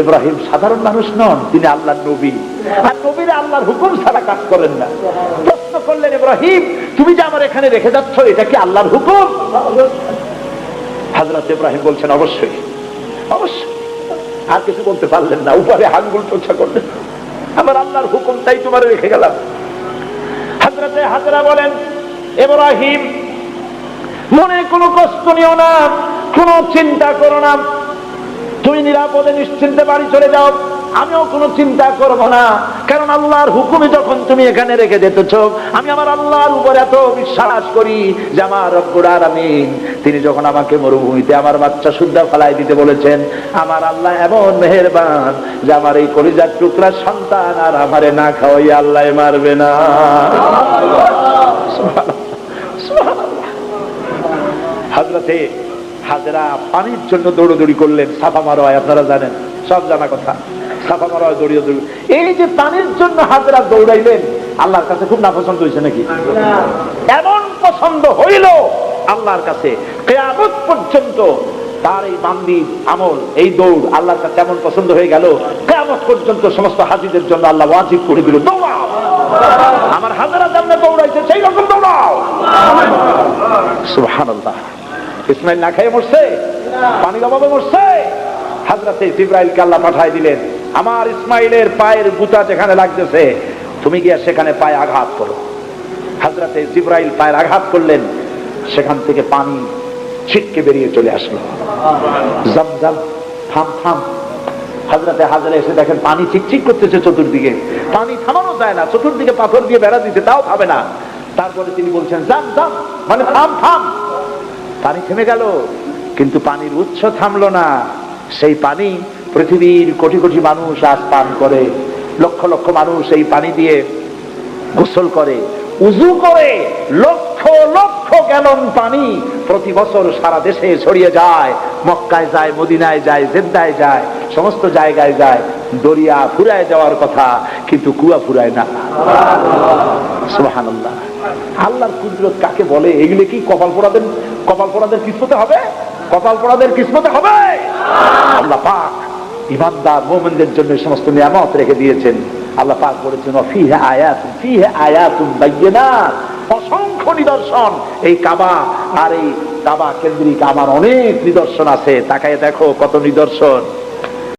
ইব্রাহিম সাধারণ মানুষ নন, তিনি আল্লাহর নবী, আর নবীরা আল্লাহর হুকুম ছাড়া কাজ করেন না। প্রশ্ন করলেন, ইব্রাহিম তুমি যে আমার এখানে রেখে যাচ্ছ, এটা কি আল্লাহর হুকুম? হযরত ইব্রাহিম বলছেন, অবশ্যই অবশ্যই। আর কিছু বলতে পারলেন না, উপরে আঙ্গুল টোছা করলেন, আমার আল্লাহর হুকুম, তাই তোমার রেখে গেলাম। হযরত হাজরা বলেন, ইব্রাহিম মনে কোনো কষ্ট নিও না, কোনো চিন্তা করো না, তুমি নিরাপদে নিশ্চিন্তে বাড়ি চলে যাও, আমিও কোনো চিন্তা করব না, কারণ আল্লাহর হুকুমে যখন তুমি এখানে রেখে যেতেছ, আমি আমার আল্লাহর উপর এত বিশ্বাস করি যে আমার রব্বুল আলামিন তিনি যখন আমাকে মরুভূমিতে আমার বাচ্চা সুদ্ধা ফেলাই দিতে বলেছেন, আমার আল্লাহ এমন মেহেরবান যে আমার এই কলিজার টুকরা সন্তান আর আমারে না খাওয়াই আল্লাহ মারবে না। হযরতে হাজরা পানির জন্য দৌড়দৌড়ি করলেন, সাফা মারোয়া আপনারা জানেন, সব জানা কথা, সাফা মারোয়া দৌড়িয়ে দৌড়ি। এই যে পানির জন্য হাজরা দৌড়াইলেন, আল্লাহর কাছে খুব নাপছন্দ হয়েছে নাকি? এমন পছন্দ হইল আল্লাহর কাছে, কিয়ামত পর্যন্ত তার এই বান্দির আমল, এই দৌড় আল্লাহর কাছে এমন পছন্দ হয়ে গেল, কিয়ামত পর্যন্ত সমস্ত হাজীদের জন্য আল্লাহ ওয়াজিব করে দিল, দৌড়াও, আমার হাজরা যেমন দৌড়াইছে সেই রকম দৌড়াও। সুবহানাল্লাহ। ইসমাইল না খেয়ে মরছে, পানির অভাবে মরছে, হযরতে জিবরাইলকে আল্লাহ পাঠায় দিলেন, আমার ইসমাইলের পায়ের গুতা যেখানে লাগতেছে তুমি গিয়ে সেখানে পায়ে আঘাত করো। হযরতে জিবরাইল পায়ের আঘাত করলেন, সেখান থেকে পানি ছিটকে বেরিয়ে চলে আসলো। জমজম, থাম থাম। হযরতে হাজরা এসে দেখেন পানি চিকচিক করতেছে চতুর্দিকে, পানি থামানো যায় না, চতুর্দিকে পাথর দিয়ে বেড়া দিতে, তাও থামে না। তারপরে তিনি বলছেন জাম জাম, মানে থাম থাম। পানি থেমে গেল, কিন্তু পানির উৎস থামলো না। সেই পানি পৃথিবীর কোটি কোটি মানুষ আজ পান করে, লক্ষ লক্ষ মানুষ এই পানি দিয়ে গোসল করে, উযু করে, লক্ষ লক্ষ গ্যালন পানি প্রতি বছর সারা দেশে ছড়িয়ে যায়, মক্কায় যায়, মদিনায় যায়, জেদ্দায় যায়, সমস্ত জায়গায় যায়। দরিয়া ফুরায় যাওয়ার কথা, কিন্তু কুয়া ফুরায় না। সুবহানাল্লাহ। আল্লাহর কুদরত কাকে বলে? এগুলো কি কপাল পোড়াদের কিসমতে হবে? কপাল পোড়াদের কিসমতে হবে? আল্লাহ পাক ইমানদার মুমিনদের জন্য সমস্ত নিয়ামত রেখে দিয়েছেন। আল্লাহ পাক বলেছেন, ফিহা আয়াতুন বায়্যিনাত, অসংখ্য নিদর্শন। এই কাবা আর এই কাবা কেন্দ্রিক আমার অনেক নিদর্শন আছে, তাকায় দেখো কত নিদর্শন।